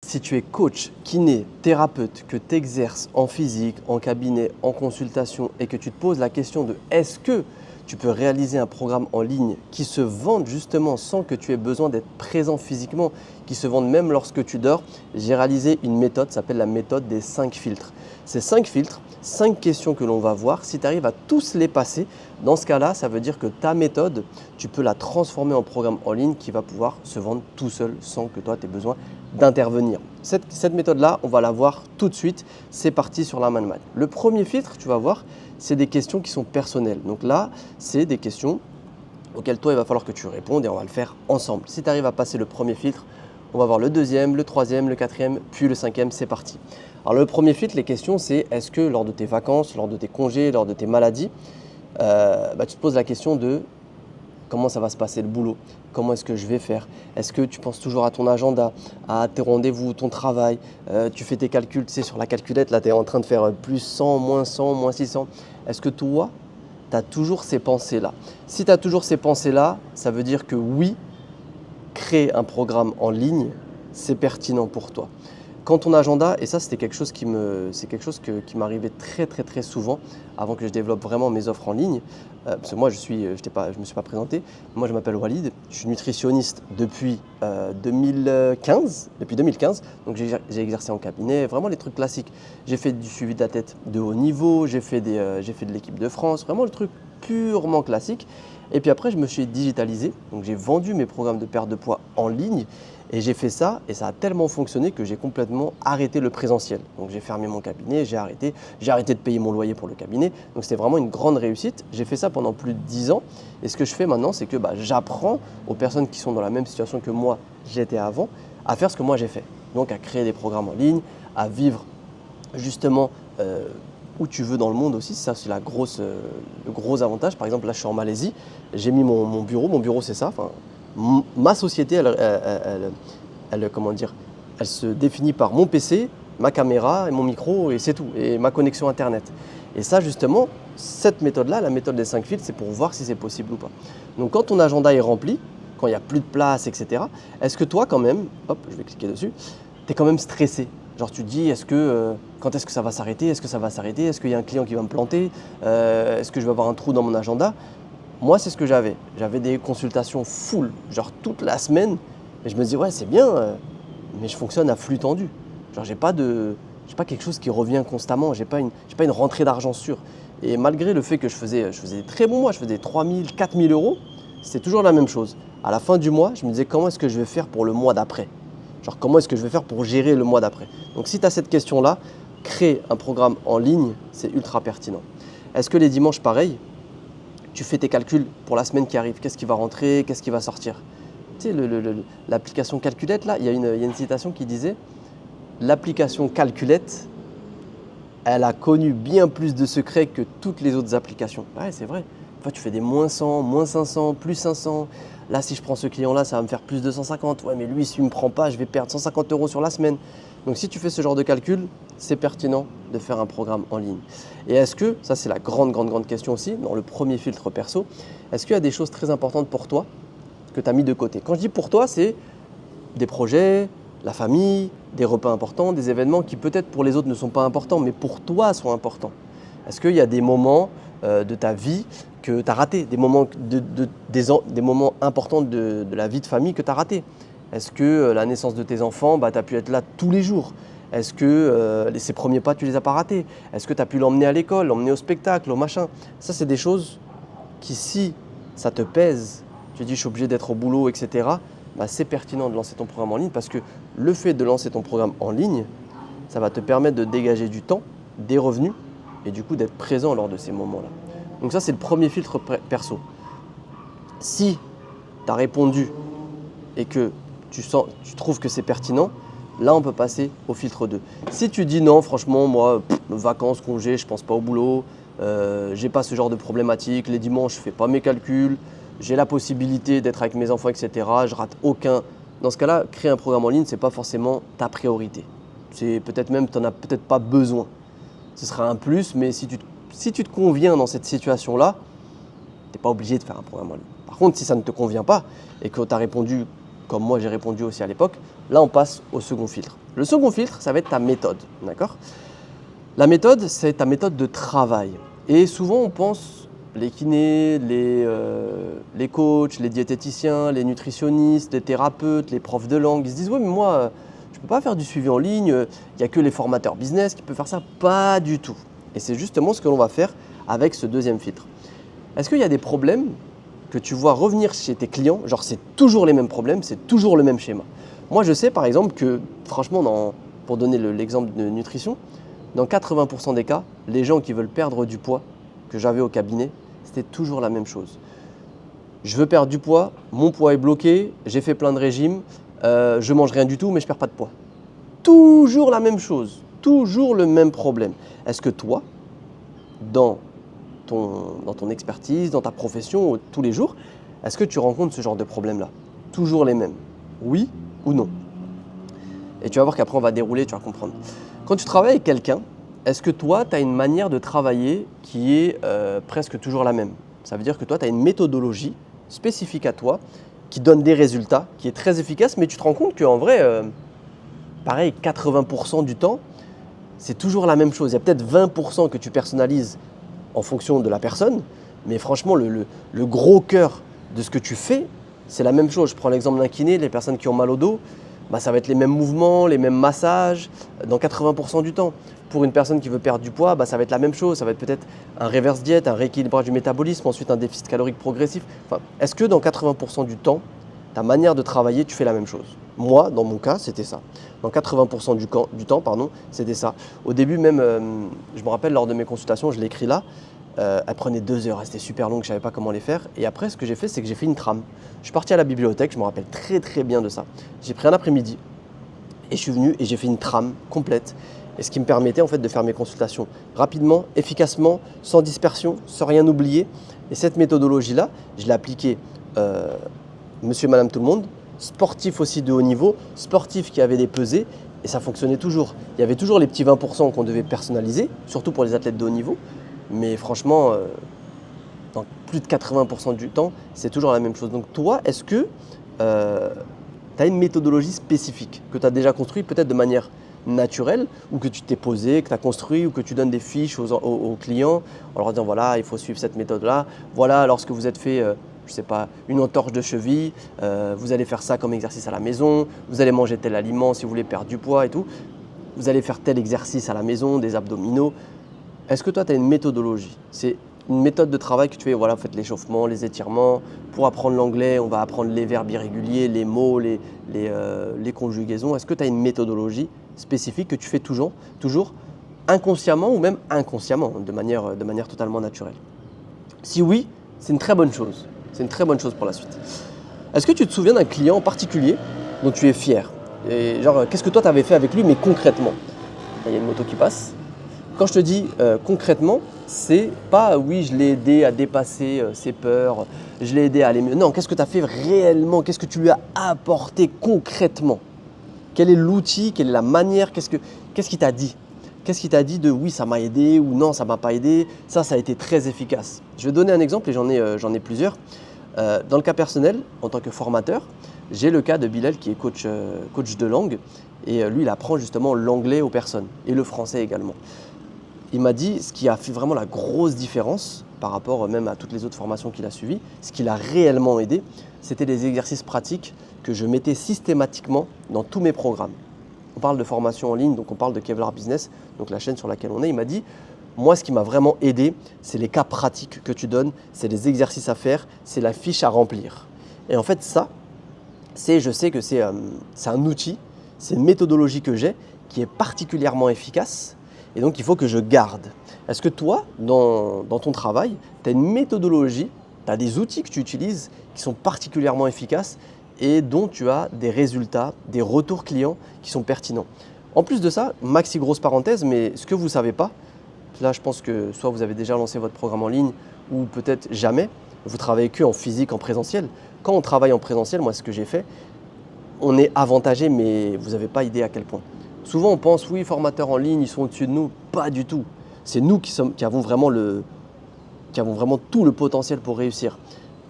Si tu es coach, kiné, thérapeute, que tu exerces en physique, en cabinet, en consultation et que tu te poses la question de est-ce que tu peux réaliser un programme en ligne qui se vende justement sans que tu aies besoin d'être présent physiquement, qui se vende même lorsque tu dors, j'ai réalisé une méthode, ça s'appelle la méthode des 5 filtres. Ces 5 filtres, 5 questions que l'on va voir, si tu arrives à tous les passer, dans ce cas-là, ça veut dire que ta méthode, tu peux la transformer en programme en ligne qui va pouvoir se vendre tout seul sans que toi tu aies besoin d'intervenir. Cette méthode-là, on va la voir tout de suite. C'est parti sur la Mindmap. Le premier filtre, tu vas voir, c'est des questions qui sont personnelles. Donc là, c'est des questions auxquelles toi, il va falloir que tu répondes et on va le faire ensemble. Si tu arrives à passer le premier filtre, on va voir le deuxième, le troisième, le quatrième, puis le cinquième, c'est parti. Alors le premier filtre, les questions, c'est est-ce que lors de tes vacances, lors de tes congés, lors de tes maladies, tu te poses la question de comment ça va se passer le boulot? Comment est-ce que je vais faire? Est-ce que tu penses toujours à ton agenda, à tes rendez-vous, ton travail? Tu fais tes calculs, tu sais, sur la calculette, là, tu es en train de faire plus 100, moins 600. Est-ce que toi, tu as toujours ces pensées-là? Si tu as toujours ces pensées-là, ça veut dire que oui, créer un programme en ligne, c'est pertinent pour toi. Quand ton agenda, et ça c'était quelque chose qui m'arrivait très souvent avant que je développe vraiment mes offres en ligne, parce que moi je me suis pas présenté, moi je m'appelle Walid, je suis nutritionniste depuis 2015, donc j'ai exercé en cabinet, vraiment les trucs classiques. J'ai fait du suivi d'athlètes de haut niveau, j'ai fait de l'équipe de France, vraiment le truc purement classique. Et puis après je me suis digitalisé, donc j'ai vendu mes programmes de perte de poids en ligne. Et j'ai fait ça et ça a tellement fonctionné que j'ai complètement arrêté le présentiel. Donc j'ai fermé mon cabinet, j'ai arrêté de payer mon loyer pour le cabinet. Donc c'était vraiment une grande réussite. J'ai fait ça pendant plus de 10 ans. Et ce que je fais maintenant, c'est que j'apprends aux personnes qui sont dans la même situation que moi j'étais avant à faire ce que moi j'ai fait. Donc à créer des programmes en ligne, à vivre justement où tu veux dans le monde aussi. Ça, c'est le gros avantage. Par exemple, là, je suis en Malaisie. J'ai mis mon bureau. Mon bureau, c'est ça. Enfin, ma société, comment dire, elle se définit par mon PC, ma caméra et mon micro et c'est tout. Et ma connexion Internet. Et ça, justement, cette méthode-là, la méthode des 5 filtres, c'est pour voir si c'est possible ou pas. Donc, quand ton agenda est rempli, quand il n'y a plus de place, etc., est-ce que toi, quand même, hop, je vais cliquer dessus, tu es quand même stressé? Genre tu te dis, quand est-ce que ça va s'arrêter? Est-ce que ça va s'arrêter? Est-ce qu'il y a un client qui va me planter? Est-ce que je vais avoir un trou dans mon agenda? Moi, c'est ce que j'avais. J'avais des consultations full, genre toute la semaine. Et je me dis, ouais, c'est bien, mais je fonctionne à flux tendu. Genre, j'ai pas quelque chose qui revient constamment. J'ai pas une rentrée d'argent sûre. Et malgré le fait que je faisais des très bons mois, je faisais 3 000, 4 000 euros, c'était toujours la même chose. À la fin du mois, je me disais, comment est-ce que je vais faire pour le mois d'après? Genre, comment est-ce que je vais faire pour gérer le mois d'après? Donc, si tu as cette question-là, créer un programme en ligne, c'est ultra pertinent. Est-ce que les dimanches, pareil, tu fais tes calculs pour la semaine qui arrive? Qu'est-ce qui va rentrer? Qu'est-ce qui va sortir? Tu sais, l'application Calculette, là, il y a une citation qui disait « L'application Calculette, elle a connu bien plus de secrets que toutes les autres applications. » Ouais, c'est vrai. Enfin, tu fais des moins 100, moins 500, plus 500. Là, si je prends ce client-là, ça va me faire plus de 150. Ouais, mais lui, s'il ne me prend pas, je vais perdre 150 euros sur la semaine. Donc, si tu fais ce genre de calcul, c'est pertinent de faire un programme en ligne. Et est-ce que, ça c'est la grande question aussi, dans le premier filtre perso, est-ce qu'il y a des choses très importantes pour toi que tu as mis de côté? Quand je dis pour toi, c'est des projets, la famille, des repas importants, des événements qui peut-être pour les autres ne sont pas importants, mais pour toi sont importants. Est-ce qu'il y a des moments de ta vie que tu as ratés, des moments importants de la vie de famille que tu as ratés? Est-ce que la naissance de tes enfants, tu as pu être là tous les jours? Est-ce que ses premiers pas, tu les as pas ratés? Est-ce que tu as pu l'emmener à l'école, l'emmener au spectacle, au machin? Ça, c'est des choses qui, si ça te pèse, tu dis je suis obligé d'être au boulot, etc., c'est pertinent de lancer ton programme en ligne parce que le fait de lancer ton programme en ligne, ça va te permettre de dégager du temps, des revenus et du coup d'être présent lors de ces moments-là. Donc ça, c'est le premier filtre perso. Si tu as répondu et que tu trouves que c'est pertinent, là, on peut passer au filtre 2. Si tu dis non, franchement, moi, vacances, congés, je ne pense pas au boulot, j'ai pas ce genre de problématique, les dimanches, je ne fais pas mes calculs, j'ai la possibilité d'être avec mes enfants, etc. Je rate aucun. Dans ce cas-là, créer un programme en ligne, ce n'est pas forcément ta priorité. C'est peut-être même, tu n'en as peut-être pas besoin. Ce sera un plus, mais si tu te conviens dans cette situation-là, tu n'es pas obligé de faire un programme en ligne. Par contre, si ça ne te convient pas et que tu as répondu comme moi j'ai répondu aussi à l'époque, là on passe au second filtre. Le second filtre, ça va être ta méthode, d'accord? La méthode, c'est ta méthode de travail. Et souvent on pense, les kinés, les coachs, les diététiciens, les nutritionnistes, les thérapeutes, les profs de langue, ils se disent « ouais mais moi, je ne peux pas faire du suivi en ligne, il n'y a que les formateurs business qui peuvent faire ça ». Pas du tout. Et c'est justement ce que l'on va faire avec ce deuxième filtre. Est-ce qu'il y a des problèmes que tu vois revenir chez tes clients, genre c'est toujours les mêmes problèmes, c'est toujours le même schéma? Moi je sais par exemple que, franchement, pour donner l'exemple de nutrition, dans 80% des cas, les gens qui veulent perdre du poids que j'avais au cabinet, c'était toujours la même chose. Je veux perdre du poids, mon poids est bloqué, j'ai fait plein de régimes, je mange rien du tout mais je perds pas de poids. Toujours la même chose, toujours le même problème. Est-ce que toi, dans ton expertise, dans ta profession, tous les jours, est-ce que tu rencontres ce genre de problème-là? Toujours les mêmes? Oui ou non? Et tu vas voir qu'après on va dérouler, tu vas comprendre. Quand tu travailles avec quelqu'un, est-ce que toi, tu as une manière de travailler qui est presque toujours la même? Ça veut dire que toi, tu as une méthodologie spécifique à toi qui donne des résultats, qui est très efficace, mais tu te rends compte qu'en vrai, pareil, 80% du temps, c'est toujours la même chose. Il y a peut-être 20% que tu personnalises en fonction de la personne, mais franchement, le gros cœur de ce que tu fais, c'est la même chose. Je prends l'exemple d'un kiné, les personnes qui ont mal au dos, ça va être les mêmes mouvements, les mêmes massages, dans 80% du temps. Pour une personne qui veut perdre du poids, ça va être la même chose. Ça va être peut-être un reverse diet, un rééquilibrage du métabolisme, ensuite un déficit calorique progressif. Est-ce que dans 80% du temps, ta manière de travailler, tu fais la même chose? Moi, dans mon cas, c'était ça. Dans 80% du temps, c'était ça. Au début même, je me rappelle lors de mes consultations, je l'ai écrit là, elle prenait 2 heures, c'était super long, je ne savais pas comment les faire. Et après, ce que j'ai fait, c'est que j'ai fait une trame. Je suis parti à la bibliothèque, je me rappelle très très bien de ça. J'ai pris un après-midi et je suis venu et j'ai fait une trame complète. Et ce qui me permettait en fait de faire mes consultations rapidement, efficacement, sans dispersion, sans rien oublier. Et cette méthodologie-là, je l'ai appliquée monsieur, madame, tout le monde, sportif aussi de haut niveau, sportif qui avait des pesées, et ça fonctionnait toujours. Il y avait toujours les petits 20% qu'on devait personnaliser, surtout pour les athlètes de haut niveau. Mais franchement, dans plus de 80% du temps, c'est toujours la même chose. Donc toi, est-ce que tu as une méthodologie spécifique que tu as déjà construite peut-être de manière naturelle ou que tu t'es posé, que tu as construit ou que tu donnes des fiches aux clients en leur disant voilà, il faut suivre cette méthode-là. Voilà, lorsque vous êtes fait, je sais pas, une entorse de cheville, vous allez faire ça comme exercice à la maison, vous allez manger tel aliment si vous voulez perdre du poids et tout. Vous allez faire tel exercice à la maison, des abdominaux. Est-ce que toi, tu as une méthodologie? C'est une méthode de travail que tu fais, voilà, vous faites l'échauffement, les étirements. Pour apprendre l'anglais, on va apprendre les verbes irréguliers, les mots, les conjugaisons. Est-ce que tu as une méthodologie spécifique que tu fais toujours inconsciemment ou même inconsciemment, de manière totalement naturelle? Si oui, c'est une très bonne chose. C'est une très bonne chose pour la suite. Est-ce que tu te souviens d'un client en particulier dont tu es fier? Et genre, qu'est-ce que toi, tu avais fait avec lui, mais concrètement? Il y a une moto qui passe. Quand je te dis concrètement, c'est pas oui, je l'ai aidé à dépasser ses peurs, je l'ai aidé à aller mieux. Non, qu'est-ce que tu as fait réellement? Qu'est-ce que tu lui as apporté concrètement? Quel est l'outil? Quelle est la manière? Qu'est-ce qu'il t'a dit? Qu'est-ce qu'il t'a dit de oui, ça m'a aidé ou non, ça m'a pas aidé? Ça a été très efficace. Je vais donner un exemple et j'en ai plusieurs. Dans le cas personnel, en tant que formateur, j'ai le cas de Bilal qui est coach de langue et lui, il apprend justement l'anglais aux personnes et le français également. Il m'a dit ce qui a fait vraiment la grosse différence par rapport même à toutes les autres formations qu'il a suivies, ce qui l'a réellement aidé, c'était des exercices pratiques que je mettais systématiquement dans tous mes programmes. On parle de formation en ligne, donc on parle de Kevlar Business, donc la chaîne sur laquelle on est. Il m'a dit, moi ce qui m'a vraiment aidé, c'est les cas pratiques que tu donnes, c'est les exercices à faire, c'est la fiche à remplir. Et en fait ça, je sais que c'est un outil, c'est une méthodologie que j'ai qui est particulièrement efficace. Et donc, il faut que je garde. Est-ce que toi, dans ton travail, tu as une méthodologie, tu as des outils que tu utilises qui sont particulièrement efficaces et dont tu as des résultats, des retours clients qui sont pertinents? En plus de ça, maxi grosse parenthèse, mais ce que vous ne savez pas, là je pense que soit vous avez déjà lancé votre programme en ligne ou peut-être jamais, vous travaillez que en physique, en présentiel. Quand on travaille en présentiel, moi ce que j'ai fait, on est avantagé, mais vous n'avez pas idée à quel point. Souvent, on pense, oui, formateurs en ligne, ils sont au-dessus de nous. Pas du tout. C'est nous qui avons vraiment tout le potentiel pour réussir.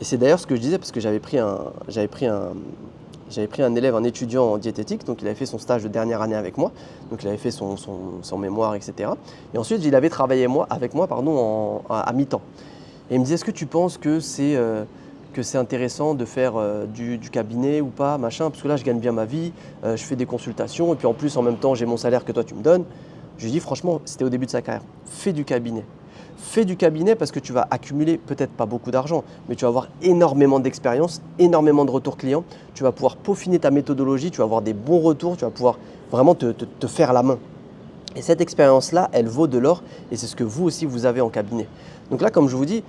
Et c'est d'ailleurs ce que je disais, parce que j'avais pris un J'avais pris un élève, un étudiant en diététique, donc il avait fait son stage de dernière année avec moi, donc il avait fait son mémoire, etc. Et ensuite, il avait travaillé avec moi à mi-temps. Et il me disait, est-ce que tu penses que c'est intéressant de faire du cabinet ou pas, machin, parce que là, je gagne bien ma vie, je fais des consultations, et puis en plus, en même temps, j'ai mon salaire que toi, tu me donnes. Je lui ai dit, franchement, c'était au début de sa carrière, fais du cabinet. Fais du cabinet parce que tu vas accumuler peut-être pas beaucoup d'argent, mais tu vas avoir énormément d'expérience, énormément de retours clients. Tu vas pouvoir peaufiner ta méthodologie, tu vas avoir des bons retours, tu vas pouvoir vraiment te faire la main. Et cette expérience-là, elle vaut de l'or et c'est ce que vous aussi vous avez en cabinet. Donc là, comme je vous dis,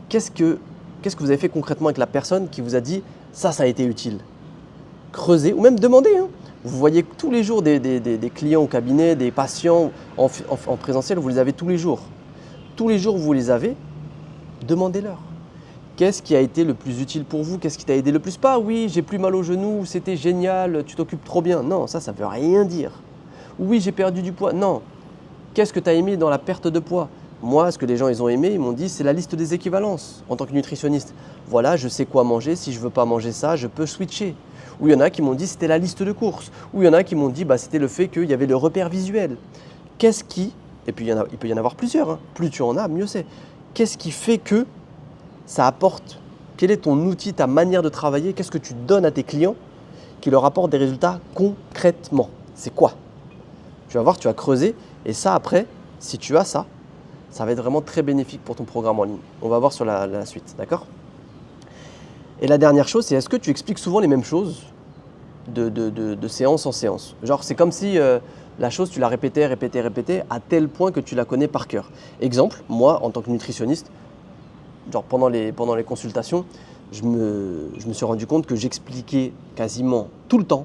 qu'est-ce que vous avez fait concrètement avec la personne qui vous a dit ça a été utile? Creusez ou même demandez. Hein. Vous voyez tous les jours des clients au cabinet, des patients en présentiel, vous les avez tous les jours. Tous les jours où vous les avez, demandez-leur. Qu'est-ce qui a été le plus utile pour vous? Qu'est-ce qui t'a aidé le plus? Pas oui, j'ai plus mal au genou, c'était génial, tu t'occupes trop bien. Non, ça ne veut rien dire. Oui, j'ai perdu du poids. Non. Qu'est-ce que tu as aimé dans la perte de poids? Moi, ce que les gens ils ont aimé, ils m'ont dit, c'est la liste des équivalences en tant que nutritionniste. Voilà, je sais quoi manger. Si je ne veux pas manger ça, je peux switcher. Ou il y en a qui m'ont dit, c'était la liste de courses. Ou il y en a qui m'ont dit, c'était le fait qu'il y avait le repère visuel. Qu'est-ce qui... Et puis il peut y en avoir plusieurs, hein. Plus tu en as, mieux c'est. Qu'est-ce qui fait que ça apporte? Quel est ton outil, ta manière de travailler? Qu'est-ce que tu donnes à tes clients qui leur apporte des résultats concrètement? C'est quoi? Tu vas voir, tu vas creuser. Et ça après, si tu as ça, ça va être vraiment très bénéfique pour ton programme en ligne. On va voir sur la suite, d'accord? Et la dernière chose, c'est est-ce que tu expliques souvent les mêmes choses de séance en séance? Genre, c'est comme si... la chose, tu la répétais, à tel point que tu la connais par cœur. Exemple, moi, en tant que nutritionniste, genre pendant les consultations, je me suis rendu compte que j'expliquais quasiment tout le temps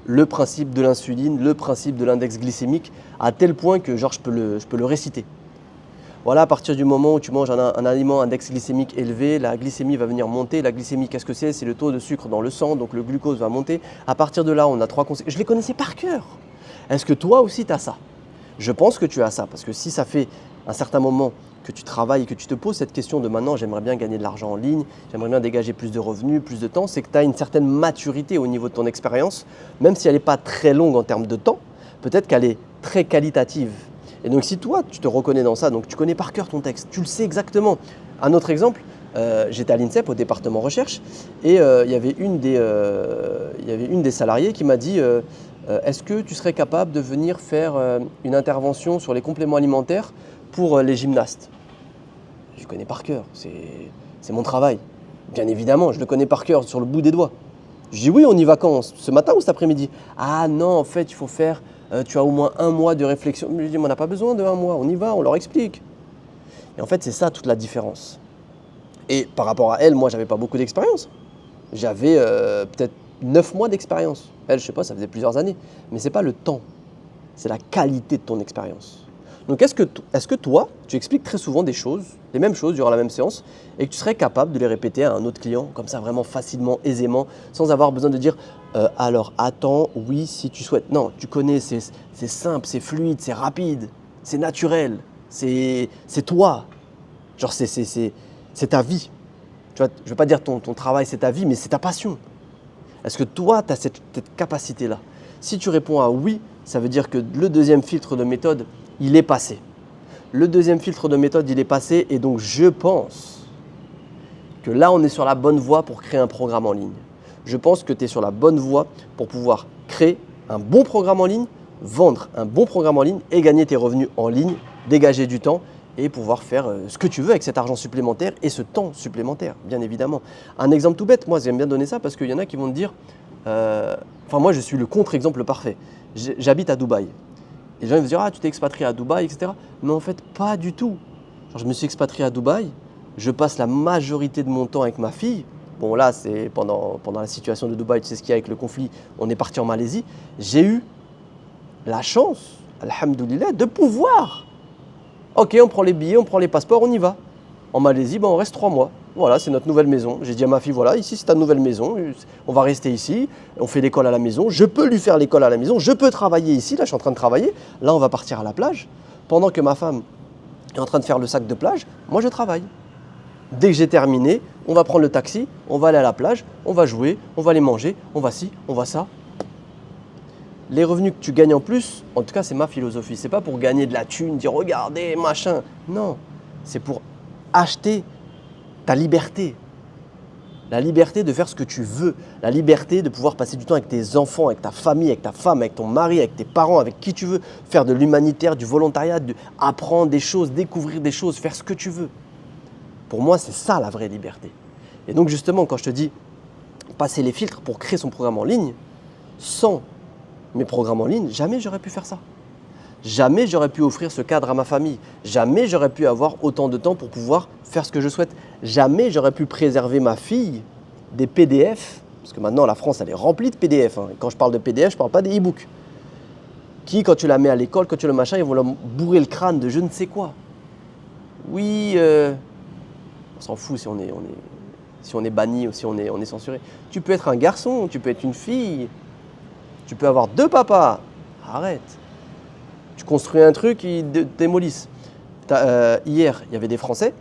le principe de l'insuline, le principe de l'index glycémique, à tel point que genre, je peux le réciter. Voilà, à partir du moment où tu manges un aliment à index glycémique élevé, la glycémie va venir monter. La glycémie, qu'est-ce que c'est? C'est le taux de sucre dans le sang, donc le glucose va monter. À partir de là, on a 3 conséquences. Je les connaissais par cœur. Est-ce que toi aussi tu as ça? Je pense que tu as ça, parce que si ça fait un certain moment que tu travailles et que tu te poses cette question de maintenant j'aimerais bien gagner de l'argent en ligne, j'aimerais bien dégager plus de revenus, plus de temps, c'est que tu as une certaine maturité au niveau de ton expérience, même si elle n'est pas très longue en termes de temps, peut-être qu'elle est très qualitative. Et donc si toi tu te reconnais dans ça, donc tu connais par cœur ton texte, tu le sais exactement. Un autre exemple, j'étais à l'INSEP au département recherche et il y avait une des salariées qui m'a dit est-ce que tu serais capable de venir faire une intervention sur les compléments alimentaires pour les gymnastes? Je le connais par cœur, c'est mon travail. Bien évidemment, je le connais par cœur sur le bout des doigts. Je dis oui, on y va quand? Ce matin ou cet après-midi? Ah non, en fait, il faut faire, tu as au moins 1 mois de réflexion. Je dis, mais on n'a pas besoin de 1 mois, on y va, on leur explique. Et en fait, c'est ça toute la différence. Et par rapport à elle, moi, j'avais pas beaucoup d'expérience. J'avais peut-être 9 mois d'expérience. Elle, je sais pas, ça faisait plusieurs années. Mais ce n'est pas le temps, c'est la qualité de ton expérience. Donc est-ce que toi, tu expliques très souvent des choses, les mêmes choses durant la même séance, et que tu serais capable de les répéter à un autre client, comme ça vraiment facilement, aisément, sans avoir besoin de dire alors attends, oui, si tu souhaites. Non, tu connais, c'est simple, c'est fluide, c'est rapide, c'est naturel, c'est toi. Genre c'est ta vie. Tu vois, je ne veux pas dire ton travail, c'est ta vie, mais c'est ta passion. Est-ce que toi, tu as cette capacité-là? Si tu réponds à oui, ça veut dire que le deuxième filtre de méthode, il est passé. Le deuxième filtre de méthode, il est passé et donc je pense que là, on est sur la bonne voie pour créer un programme en ligne. Je pense que tu es sur la bonne voie pour pouvoir créer un bon programme en ligne, vendre un bon programme en ligne et gagner tes revenus en ligne, dégager du temps et pouvoir faire ce que tu veux avec cet argent supplémentaire et ce temps supplémentaire, bien évidemment. Un exemple tout bête, moi j'aime bien donner ça parce qu'il y en a qui vont te dire, moi je suis le contre-exemple parfait. J'habite à Dubaï. Et les gens ils vont dire, ah tu t'es expatrié à Dubaï, etc. Mais en fait pas du tout. Genre, je me suis expatrié à Dubaï, je passe la majorité de mon temps avec ma fille. Bon là c'est pendant la situation de Dubaï, tu sais ce qu'il y a avec le conflit, on est parti en Malaisie. J'ai eu la chance, alhamdoulilah, de pouvoir. Ok, on prend les billets, on prend les passeports, on y va. En Malaisie, on reste 3 mois. Voilà, c'est notre nouvelle maison. J'ai dit à ma fille, voilà, ici c'est ta nouvelle maison, on va rester ici, on fait l'école à la maison, je peux lui faire l'école à la maison, je peux travailler ici, là je suis en train de travailler, là on va partir à la plage. Pendant que ma femme est en train de faire le sac de plage, moi je travaille. Dès que j'ai terminé, on va prendre le taxi, on va aller à la plage, on va jouer, on va aller manger, on va ci, on va ça. Les revenus que tu gagnes en plus, en tout cas c'est ma philosophie, c'est pas pour gagner de la thune, dire regardez, machin. Non, c'est pour acheter ta liberté. La liberté de faire ce que tu veux, la liberté de pouvoir passer du temps avec tes enfants, avec ta famille, avec ta femme, avec ton mari, avec tes parents, avec qui tu veux, faire de l'humanitaire, du volontariat, apprendre des choses, découvrir des choses, faire ce que tu veux. Pour moi, c'est ça la vraie liberté. Et donc justement, quand je te dis passer les filtres pour créer son programme en ligne, sans mes programmes en ligne, jamais j'aurais pu faire ça. Jamais j'aurais pu offrir ce cadre à ma famille. Jamais j'aurais pu avoir autant de temps pour pouvoir faire ce que je souhaite. Jamais j'aurais pu préserver ma fille des PDF, parce que maintenant la France elle est remplie de PDF. Hein. Quand je parle de PDF, je ne parle pas des e-books. Qui, quand tu la mets à l'école, quand tu le machin, ils vont leur bourrer le crâne de je ne sais quoi. Oui, on s'en fout si on est banni ou si on est censuré. Tu peux être un garçon, tu peux être une fille, tu peux avoir deux papas. Arrête. Tu construis un truc, ils démolissent. Hier, il y avait des Français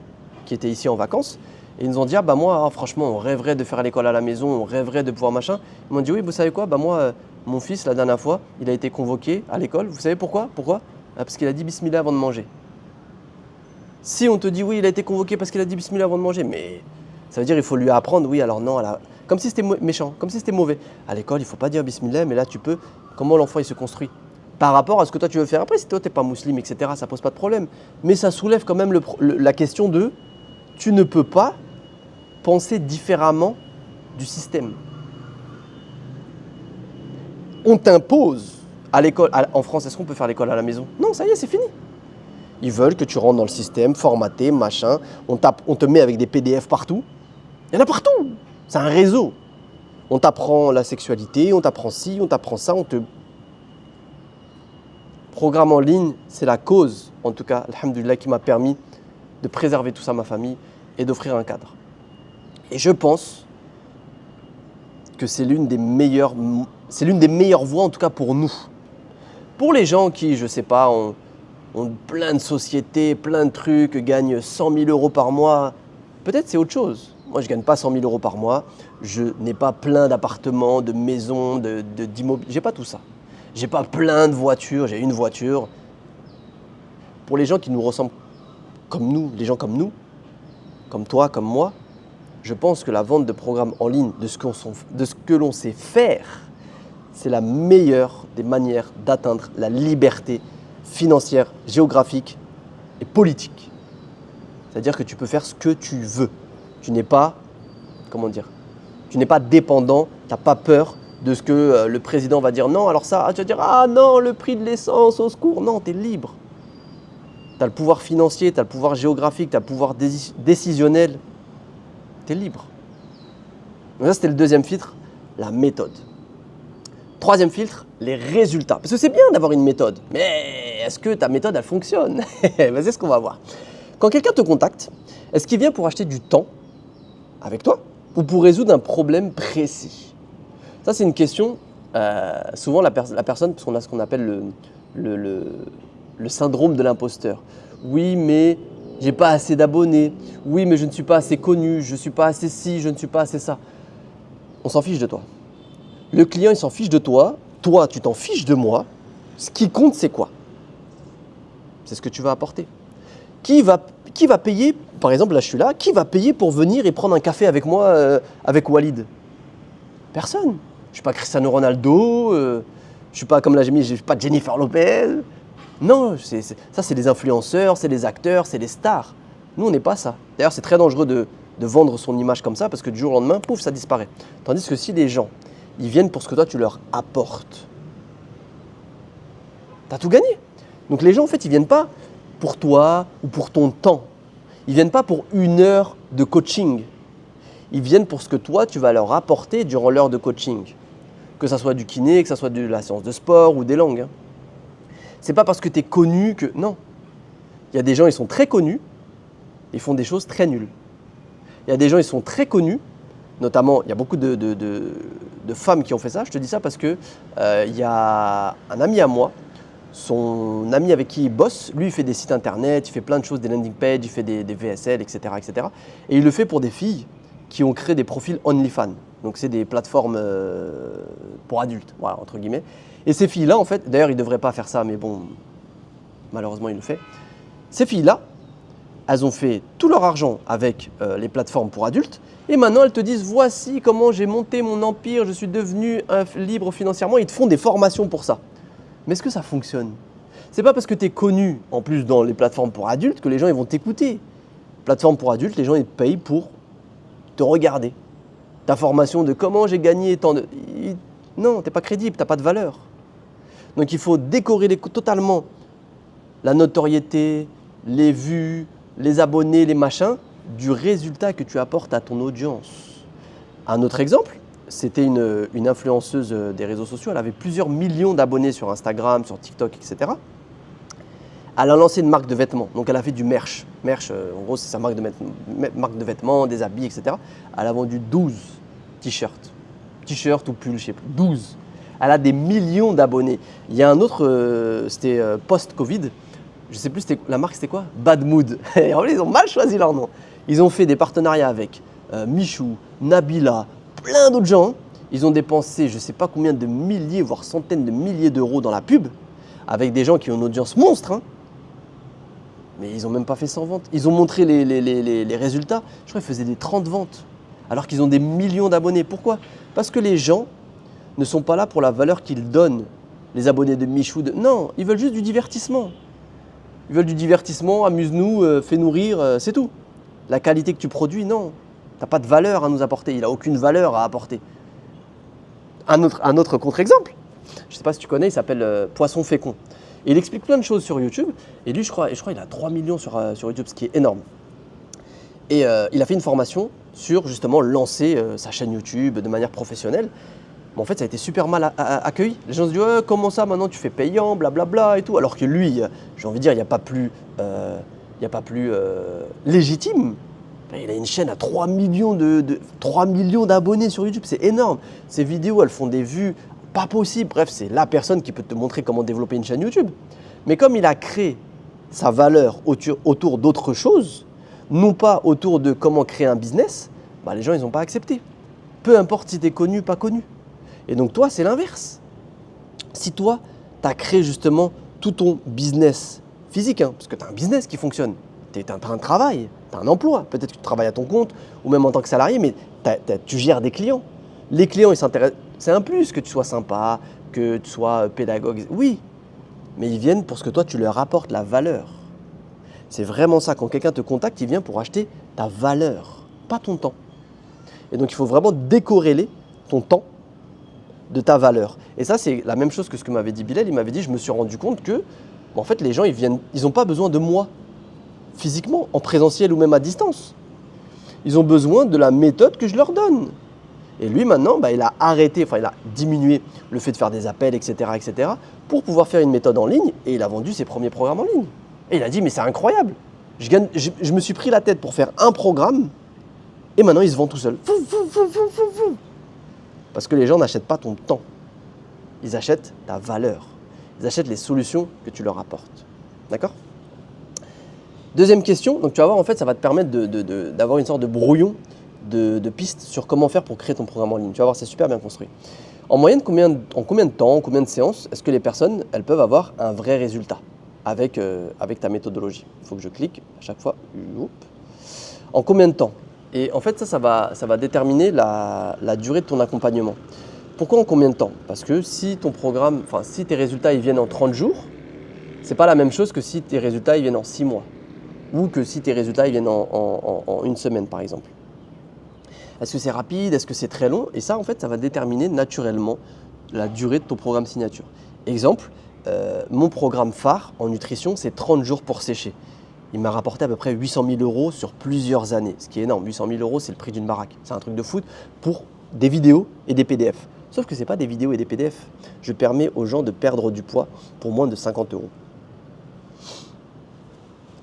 qui étaient ici en vacances et ils nous ont dit bah moi, franchement, on rêverait de faire l'école à la maison, on rêverait de pouvoir machin. Ils m'ont dit oui, vous savez quoi, moi, mon fils, la dernière fois, il a été convoqué à l'école. Vous savez pourquoi parce qu'il a dit bismillah avant de manger. Si on te dit oui, il a été convoqué parce qu'il a dit bismillah avant de manger, mais ça veut dire qu'il faut lui apprendre, oui, alors non, comme si c'était méchant, comme si c'était mauvais. À l'école, il ne faut pas dire bismillah, mais là, tu peux. Comment l'enfant, il se construit par rapport à ce que toi, tu veux faire. Après, si toi, tu n'es pas musulman, etc., ça ne pose pas de problème. Mais ça soulève quand même la question de tu ne peux pas penser différemment du système. On t'impose à l'école. En France, est-ce qu'on peut faire l'école à la maison? Non, ça y est, c'est fini. Ils veulent que tu rentres dans le système, formaté, machin. On te met avec des PDF partout. Il y en a partout. C'est un réseau. On t'apprend la sexualité, on t'apprend ci, on t'apprend ça. Programme en ligne, c'est la cause, en tout cas, alhamdoulilah, qui m'a permis de préserver tout ça à ma famille et d'offrir un cadre. Et je pense que c'est l'une des meilleures voies, en tout cas pour nous. Pour les gens qui, je ne sais pas, ont plein de sociétés, plein de trucs, gagnent 100 000 euros par mois, peut-être c'est autre chose. Moi, je ne gagne pas 100 000 euros par mois, je n'ai pas plein d'appartements, de maisons, d'immobilier, je n'ai pas tout ça. Je n'ai pas plein de voitures, j'ai une voiture. Pour les gens qui nous ressemblent comme nous, les gens comme nous, comme toi, comme moi, je pense que la vente de programmes en ligne, de ce que l'on sait faire, c'est la meilleure des manières d'atteindre la liberté financière, géographique et politique. C'est-à-dire que tu peux faire ce que tu veux. Tu n'es pas, tu n'es pas dépendant, tu n'as pas peur de ce que le président va dire. Non, alors ça, tu vas dire, ah non, le prix de l'essence, au secours. Non, tu es libre. Tu as le pouvoir financier, tu as le pouvoir géographique, tu as le pouvoir décisionnel. Tu es libre. Donc ça, c'était le deuxième filtre, la méthode. Troisième filtre, les résultats. Parce que c'est bien d'avoir une méthode, mais est-ce que ta méthode, elle fonctionne? C'est ce qu'on va voir. Quand quelqu'un te contacte, est-ce qu'il vient pour acheter du temps avec toi ou pour résoudre un problème précis? Ça, c'est une question, souvent la personne, parce qu'on a ce qu'on appelle le syndrome de l'imposteur. Oui, mais j'ai pas assez d'abonnés. Oui, mais je ne suis pas assez connu. Je ne suis pas assez ci, je ne suis pas assez ça. On s'en fiche de toi. Le client, il s'en fiche de toi. Toi, tu t'en fiches de moi. Ce qui compte, c'est quoi? C'est ce que tu vas apporter. Qui va payer, par exemple, là je suis là, qui va payer pour venir et prendre un café avec moi, avec Walid? Personne. Je ne suis pas Cristiano Ronaldo, je ne suis pas, comme là j'ai mis, je suis pas Jennifer Lopez. Non, ça c'est des influenceurs, c'est des acteurs, c'est des stars. Nous, on n'est pas ça. D'ailleurs, c'est très dangereux de vendre son image comme ça parce que du jour au lendemain, pouf, ça disparaît. Tandis que si les gens, ils viennent pour ce que toi, tu leur apportes, tu as tout gagné. Donc les gens, en fait, ils ne viennent pas pour toi ou pour ton temps. Ils ne viennent pas pour 1 heure de coaching. Ils viennent pour ce que toi, tu vas leur apporter durant l'heure de coaching. Que ça soit du kiné, que ça soit de la séance de sport ou des langues. C'est pas parce que tu es connu que… Non. Il y a des gens, ils sont très connus, ils font des choses très nulles. Il y a des gens, ils sont très connus, notamment, il y a beaucoup de femmes qui ont fait ça. Je te dis ça parce que il y a un ami à moi, son ami avec qui il bosse, lui, il fait des sites internet, il fait plein de choses, des landing pages, il fait des VSL, etc., etc. Et il le fait pour des filles qui ont créé des profils OnlyFans. Donc c'est des plateformes pour adultes, voilà, entre guillemets. Et ces filles-là, en fait, d'ailleurs, ils ne devraient pas faire ça, mais bon, malheureusement, ils le font. Ces filles-là, elles ont fait tout leur argent avec les plateformes pour adultes. Et maintenant, elles te disent, voici comment j'ai monté mon empire, je suis devenu libre financièrement. Ils te font des formations pour ça. Mais est-ce que ça fonctionne? C'est pas parce que tu es connu, en plus dans les plateformes pour adultes, que les gens ils vont t'écouter. Plateforme pour adultes, les gens ils te payent pour te regarder. Ta formation de comment j'ai gagné tant de... Non, tu n'es pas crédible, tu n'as pas de valeur. Donc il faut décorréler totalement la notoriété, les vues, les abonnés, les machins, du résultat que tu apportes à ton audience. Un autre exemple, c'était une influenceuse des réseaux sociaux, elle avait plusieurs millions d'abonnés sur Instagram, sur TikTok, etc. Elle a lancé une marque de vêtements, donc elle a fait du merch. Merch, en gros, c'est sa marque de vêtements, des habits, etc. Elle a vendu 12 t-shirts. T-shirts ou pulls, je ne sais plus, 12. Elle a des millions d'abonnés. Il y a un autre, c'était post-Covid, je ne sais plus, la marque c'était quoi? Bad Mood. Et en fait, ils ont mal choisi leur nom. Ils ont fait des partenariats avec Michou, Nabila, plein d'autres gens. Ils ont dépensé je ne sais pas combien de milliers, voire centaines de milliers d'euros dans la pub, avec des gens qui ont une audience monstre. Hein. Mais ils n'ont même pas fait 100 ventes. Ils ont montré les résultats. Je crois qu'ils faisaient des 30 ventes, alors qu'ils ont des millions d'abonnés. Pourquoi? Parce que les gens ne sont pas là pour la valeur qu'ils donnent, les abonnés de Michou. Non, ils veulent juste du divertissement. Ils veulent du divertissement, amuse-nous, fais-nous rire, c'est tout. La qualité que tu produis, non. Tu n'as pas de valeur à nous apporter. Il n'a aucune valeur à apporter. Un autre contre-exemple, je ne sais pas si tu connais, il s'appelle Poisson Fécond. Et il explique plein de choses sur YouTube. Et lui, je crois qu'il a 3 millions sur YouTube, ce qui est énorme. Et il a fait une formation sur justement lancer sa chaîne YouTube de manière professionnelle. Mais en fait, ça a été super mal accueilli. Les gens se disent ouais, comment ça maintenant tu fais payant, blablabla et tout. Alors que lui, j'ai envie de dire, il n'y a pas plus, légitime. Il a une chaîne à 3 millions d'abonnés sur YouTube, c'est énorme. Ses vidéos, elles font des vues pas possibles. Bref, c'est la personne qui peut te montrer comment développer une chaîne YouTube. Mais comme il a créé sa valeur autour d'autres choses, non pas autour de comment créer un business, bah les gens ils n'ont pas accepté. Peu importe si tu es connu, pas connu. Et donc toi, c'est l'inverse. Si toi, tu as créé justement tout ton business physique, hein, parce que tu as un business qui fonctionne, tu es en train de travailler, tu as un emploi, peut-être que tu travailles à ton compte ou même en tant que salarié, mais tu gères des clients. Les clients, ils s'intéressent. C'est un plus que tu sois sympa, que tu sois pédagogue. Oui, mais ils viennent pour ce que toi, tu leur apportes, la valeur. C'est vraiment ça. Quand quelqu'un te contacte, il vient pour acheter ta valeur, pas ton temps. Et donc, il faut vraiment décorréler ton temps de ta valeur. Et ça, c'est la même chose que ce que m'avait dit Bilal. Il m'avait dit, je me suis rendu compte que, en fait, les gens, ils n'ont pas besoin de moi physiquement, en présentiel ou même à distance. Ils ont besoin de la méthode que je leur donne. Et lui, maintenant, il a arrêté, il a diminué le fait de faire des appels, etc., pour pouvoir faire une méthode en ligne. Et il a vendu ses premiers programmes en ligne. Et il a dit, mais c'est incroyable. Je me suis pris la tête pour faire un programme et maintenant, il se vend tout seul. Parce que les gens n'achètent pas ton temps. Ils achètent ta valeur. Ils achètent les solutions que tu leur apportes. D'accord ? Deuxième question, donc tu vas voir, en fait, ça va te permettre d'avoir une sorte de brouillon de pistes sur comment faire pour créer ton programme en ligne. Tu vas voir, c'est super bien construit. En moyenne, en combien de temps, en combien de séances, est-ce que les personnes, elles peuvent avoir un vrai résultat avec ta méthodologie? Il faut que je clique à chaque fois. En combien de temps? Et en fait, ça va déterminer la durée de ton accompagnement. Pourquoi en combien de temps? Parce que si tes résultats ils viennent en 30 jours, c'est pas la même chose que si tes résultats ils viennent en 6 mois. Ou que si tes résultats ils viennent en une semaine, par exemple. Est-ce que c'est rapide? Est-ce que c'est très long? Et ça, en fait, ça va déterminer naturellement la durée de ton programme signature. Exemple, mon programme phare en nutrition, c'est 30 jours pour sécher. Il m'a rapporté à peu près 800 000 € sur plusieurs années, ce qui est énorme. 800 000 €, c'est le prix d'une baraque. C'est un truc de foot pour des vidéos et des PDF. Sauf que ce n'est pas des vidéos et des PDF. Je permets aux gens de perdre du poids pour moins de 50 €.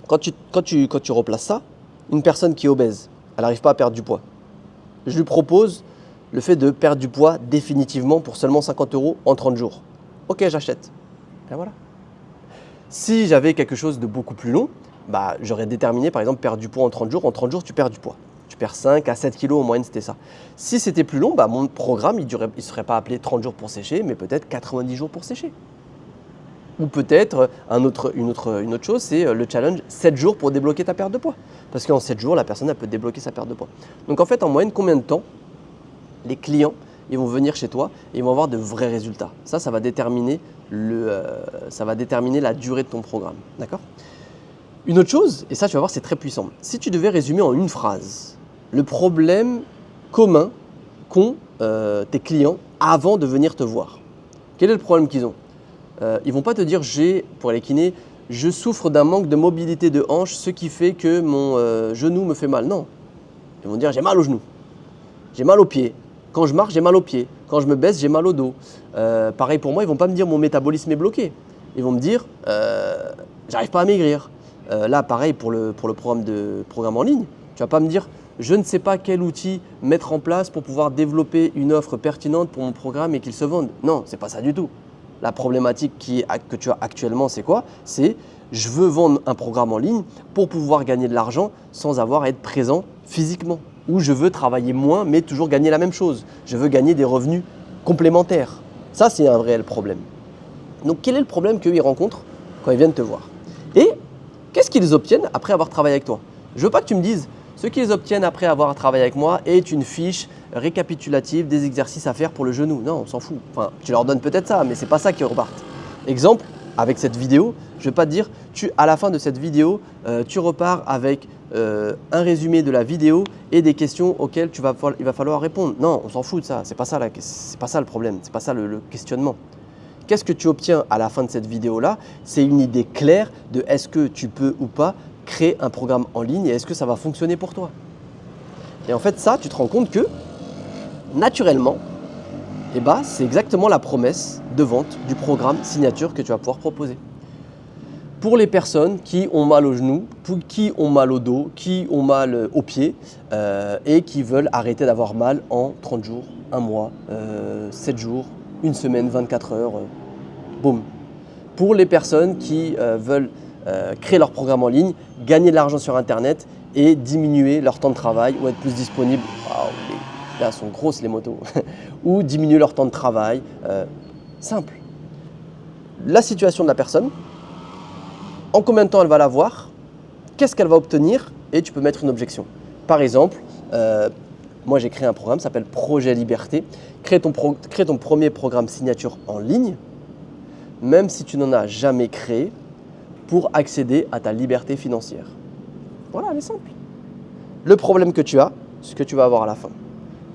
Quand tu replaces ça, une personne qui est obèse, elle n'arrive pas à perdre du poids. Je lui propose le fait de perdre du poids définitivement pour seulement 50 € en 30 jours. Ok, j'achète. Et voilà. Si j'avais quelque chose de beaucoup plus long, j'aurais déterminé par exemple perdre du poids en 30 jours. En 30 jours, tu perds du poids. Tu perds 5 à 7 kilos en moyenne, c'était ça. Si c'était plus long, mon programme, il ne serait pas appelé 30 jours pour sécher, mais peut-être 90 jours pour sécher. Ou peut-être une autre chose, c'est le challenge 7 jours pour débloquer ta perte de poids. Parce qu'en 7 jours, la personne elle peut débloquer sa perte de poids. Donc en fait, en moyenne, combien de temps les clients ils vont venir chez toi et ils vont avoir de vrais résultats. Ça va déterminer la durée de ton programme. D'accord ? Une autre chose, et ça tu vas voir, c'est très puissant. Si tu devais résumer en une phrase le problème commun qu'ont tes clients avant de venir te voir, quel est le problème qu'ils ont ? Ils ne vont pas te dire, pour les kinés, je souffre d'un manque de mobilité de hanche, ce qui fait que mon genou me fait mal. Non. Ils vont dire, j'ai mal au genou, j'ai mal aux pieds. Quand je marche, j'ai mal aux pieds. Quand je me baisse, j'ai mal au dos. Pareil pour moi, ils ne vont pas me dire mon métabolisme est bloqué. Ils vont me dire, j'arrive pas à maigrir. Là, pareil pour le programme en ligne. Tu ne vas pas me dire, je ne sais pas quel outil mettre en place pour pouvoir développer une offre pertinente pour mon programme et qu'il se vende. Non, ce n'est pas ça du tout. La problématique que tu as actuellement, c'est quoi ? C'est je veux vendre un programme en ligne pour pouvoir gagner de l'argent sans avoir à être présent physiquement. Ou je veux travailler moins mais toujours gagner la même chose. Je veux gagner des revenus complémentaires. Ça, c'est un réel problème. Donc, quel est le problème qu'ils rencontrent quand ils viennent te voir ? Et qu'est-ce qu'ils obtiennent après avoir travaillé avec toi ? Je ne veux pas que tu me dises ce qu'ils obtiennent après avoir travaillé avec moi est une fiche récapitulative des exercices à faire pour le genou. Non, on s'en fout. Enfin, tu leur donnes peut-être ça, mais ce n'est pas ça qu'ils repartent. Exemple, avec cette vidéo, je ne vais pas te dire, à la fin de cette vidéo, tu repars avec un résumé de la vidéo et des questions auxquelles il va falloir répondre. Non, on s'en fout de ça. Ce n'est pas ça le problème. Ce n'est pas ça le questionnement. Qu'est-ce que tu obtiens à la fin de cette vidéo-là ? C'est une idée claire de est-ce que tu peux ou pas créer un programme en ligne et est-ce que ça va fonctionner pour toi ? Et en fait, ça, tu te rends compte que naturellement, c'est exactement la promesse de vente du programme signature que tu vas pouvoir proposer. Pour les personnes qui ont mal au genou, qui ont mal au dos, qui ont mal aux pieds et qui veulent arrêter d'avoir mal en 30 jours, 1 mois, 7 jours, 1 semaine, 24 heures, boum. Pour les personnes qui veulent créer leur programme en ligne, gagner de l'argent sur Internet et diminuer leur temps de travail ou être plus disponible. Waouh, là, sont grosses les motos. Ou diminuer leur temps de travail. Simple. La situation de la personne, en combien de temps elle va la voir, qu'est-ce qu'elle va obtenir et tu peux mettre une objection. Par exemple, moi j'ai créé un programme qui s'appelle Projet Liberté. Crée ton premier programme signature en ligne, même si tu n'en as jamais créé, pour accéder à ta liberté financière. Voilà, elle est simple. Le problème que tu as, c'est ce que tu vas avoir à la fin.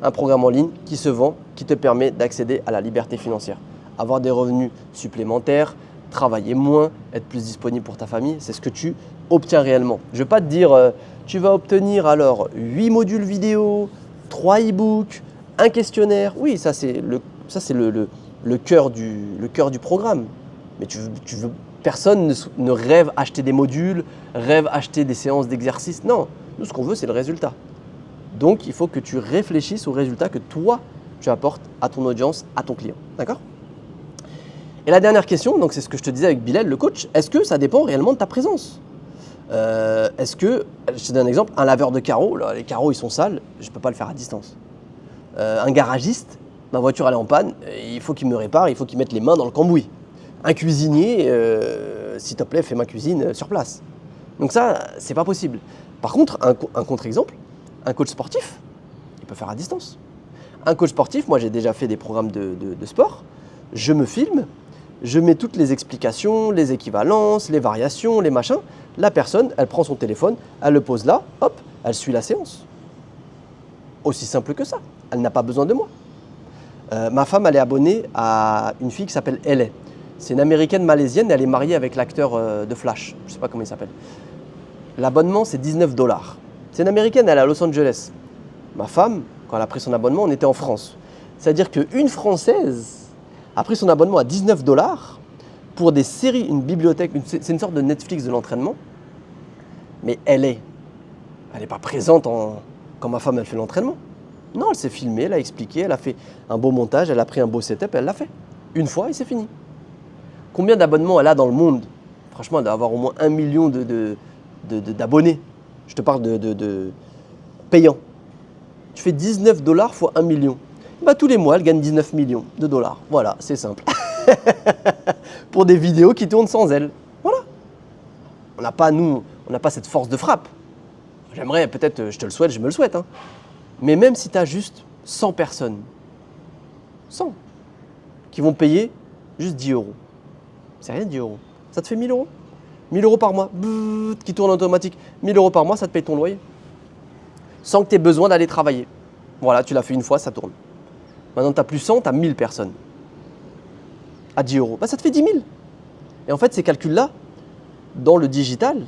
Un programme en ligne qui se vend, qui te permet d'accéder à la liberté financière. Avoir des revenus supplémentaires, travailler moins, être plus disponible pour ta famille, c'est ce que tu obtiens réellement. Je ne vais pas te dire, tu vas obtenir alors 8 modules vidéo, 3 e-books, un questionnaire. Oui, ça c'est le cœur du programme. Mais personne ne rêve acheter des modules, rêve acheter des séances d'exercice. Non, nous ce qu'on veut c'est le résultat. Donc il faut que tu réfléchisses au résultat que toi tu apportes à ton audience, à ton client. D'accord ? Et la dernière question, donc c'est ce que je te disais avec Bilal, le coach, est-ce que ça dépend réellement de ta présence ? Est-ce que, je te donne un exemple, un laveur de carreaux, là, les carreaux ils sont sales, je ne peux pas le faire à distance. Un garagiste, ma voiture elle est en panne, il faut qu'il me répare, il faut qu'il mette les mains dans le cambouis. Un cuisinier, s'il te plaît, fais ma cuisine sur place. Donc ça, c'est pas possible. Par contre, un contre-exemple, un coach sportif, il peut faire à distance. Un coach sportif, moi j'ai déjà fait des programmes de sport, je me filme, je mets toutes les explications, les équivalences, les variations, les machins. La personne, elle prend son téléphone, elle le pose là, hop, elle suit la séance. Aussi simple que ça, elle n'a pas besoin de moi. Ma femme, elle est abonnée à une fille qui s'appelle Elle. C'est une américaine malaisienne, elle est mariée avec l'acteur de Flash, je ne sais pas comment il s'appelle. L'abonnement, c'est 19 $. C'est une américaine, elle est à Los Angeles. Ma femme, quand elle a pris son abonnement, on était en France. C'est-à-dire qu'une Française a pris son abonnement à 19 $ pour des séries, une bibliothèque, c'est une sorte de Netflix de l'entraînement, mais elle n'est pas présente quand ma femme elle fait l'entraînement. Non, elle s'est filmée, elle a expliqué, elle a fait un beau montage, elle a pris un beau setup, elle l'a fait. Une fois et c'est fini. Combien d'abonnements elle a dans le monde ? Franchement, elle doit avoir au moins 1 million d'abonnés. Je te parle payant. Tu fais 19 $ fois 1 million. Bah, tous les mois, elle gagne 19 millions de dollars. Voilà, c'est simple. Pour des vidéos qui tournent sans elle. Voilà. On n'a pas cette force de frappe. J'aimerais, peut-être, je te le souhaite, je me le souhaite. Hein. Mais même si tu as juste 100 personnes, 100, qui vont payer juste 10 €. C'est rien 10 €. Ça te fait 1 000 €. 1 000 € par mois, qui tourne automatique. 1 000 € par mois, ça te paye ton loyer. Sans que tu aies besoin d'aller travailler. Voilà, tu l'as fait une fois, ça tourne. Maintenant, tu n'as plus 100, tu as 1000 personnes. À 10 €. Bah, ça te fait 10 000. Et en fait, ces calculs-là, dans le digital,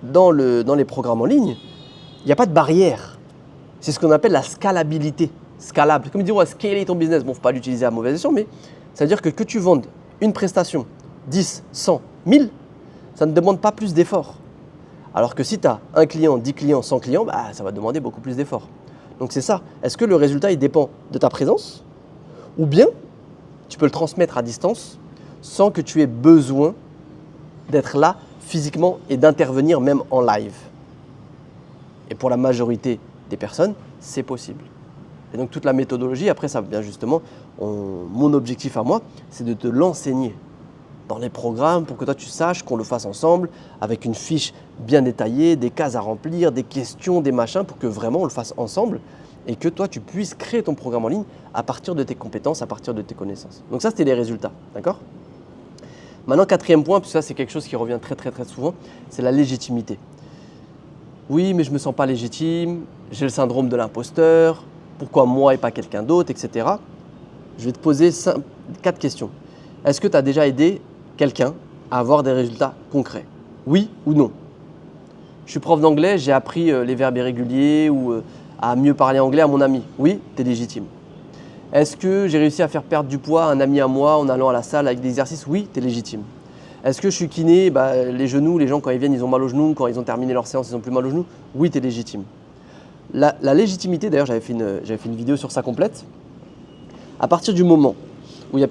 dans les programmes en ligne, il n'y a pas de barrière. C'est ce qu'on appelle la scalabilité. Scalable. Comme ils disent, scaler ton business. Bon, il ne faut pas l'utiliser à mauvaise escient, mais ça veut dire que tu vendes une prestation 10, 100, 1000, ça ne demande pas plus d'efforts. Alors que si tu as un client, 10 clients, 100 clients, bah, ça va demander beaucoup plus d'efforts. Donc c'est ça. Est-ce que le résultat il dépend de ta présence ou bien tu peux le transmettre à distance sans que tu aies besoin d'être là physiquement et d'intervenir même en live. Et pour la majorité des personnes, c'est possible. Et donc toute la méthodologie, après ça vient justement, mon objectif à moi, c'est de te l'enseigner dans les programmes pour que toi tu saches qu'on le fasse ensemble avec une fiche bien détaillée, des cases à remplir, des questions, des machins pour que vraiment on le fasse ensemble et que toi tu puisses créer ton programme en ligne à partir de tes compétences, à partir de tes connaissances. Donc ça c'était les résultats, d'accord ? Maintenant, quatrième point, parce que ça c'est quelque chose qui revient très souvent, c'est la légitimité. Oui, mais je ne me sens pas légitime, j'ai le syndrome de l'imposteur, pourquoi moi et pas quelqu'un d'autre, etc. Je vais te poser 4 questions. Est-ce que tu as déjà aidé quelqu'un à avoir des résultats concrets ? Oui ou non ? Je suis prof d'anglais, j'ai appris les verbes irréguliers ou à mieux parler anglais à mon ami. Oui, tu es légitime. Est-ce que j'ai réussi à faire perdre du poids à un ami à moi en allant à la salle avec des exercices ? Oui, tu es légitime. Est-ce que je suis kiné ? Les genoux, les gens quand ils viennent, ils ont mal aux genoux. Quand ils ont terminé leur séance, ils n'ont plus mal aux genoux. Oui, tu es légitime. La légitimité, d'ailleurs, j'avais fait une vidéo sur ça complète. À partir du moment où il y a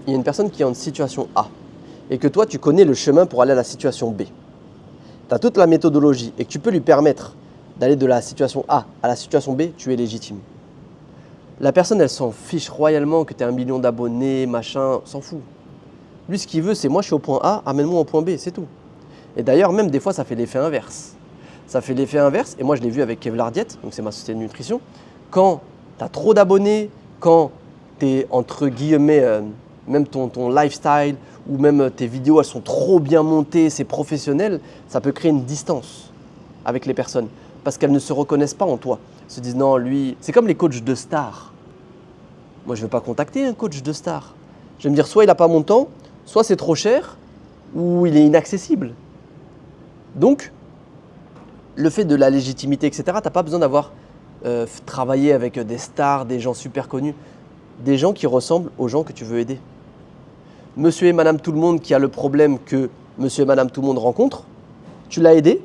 une personne qui est en situation A et que toi, tu connais le chemin pour aller à la situation B, tu as toute la méthodologie et que tu peux lui permettre d'aller de la situation A à la situation B, tu es légitime. La personne, elle s'en fiche royalement que tu aies 1 million d'abonnés, machin, s'en fout. Lui, ce qu'il veut, c'est moi, je suis au point A, amène-moi au point B, c'est tout. Et d'ailleurs, même des fois, ça fait l'effet inverse. Ça fait l'effet inverse, et moi, je l'ai vu avec Kevlar Diet, donc c'est ma société de nutrition. Quand tu as trop d'abonnés, quand tu es, entre guillemets, même ton lifestyle, ou même tes vidéos, elles sont trop bien montées, c'est professionnel, ça peut créer une distance avec les personnes, parce qu'elles ne se reconnaissent pas en toi. Elles se disent, non, lui, c'est comme les coachs de stars. Moi, je ne veux pas contacter un coach de star. Je vais me dire, soit il n'a pas mon temps, soit c'est trop cher, ou il est inaccessible. Donc, le fait de la légitimité, etc., tu n'as pas besoin d'avoir travaillé avec des stars, des gens super connus, des gens qui ressemblent aux gens que tu veux aider. Monsieur et madame tout le monde qui a le problème que monsieur et madame tout le monde rencontrent, tu l'as aidé ?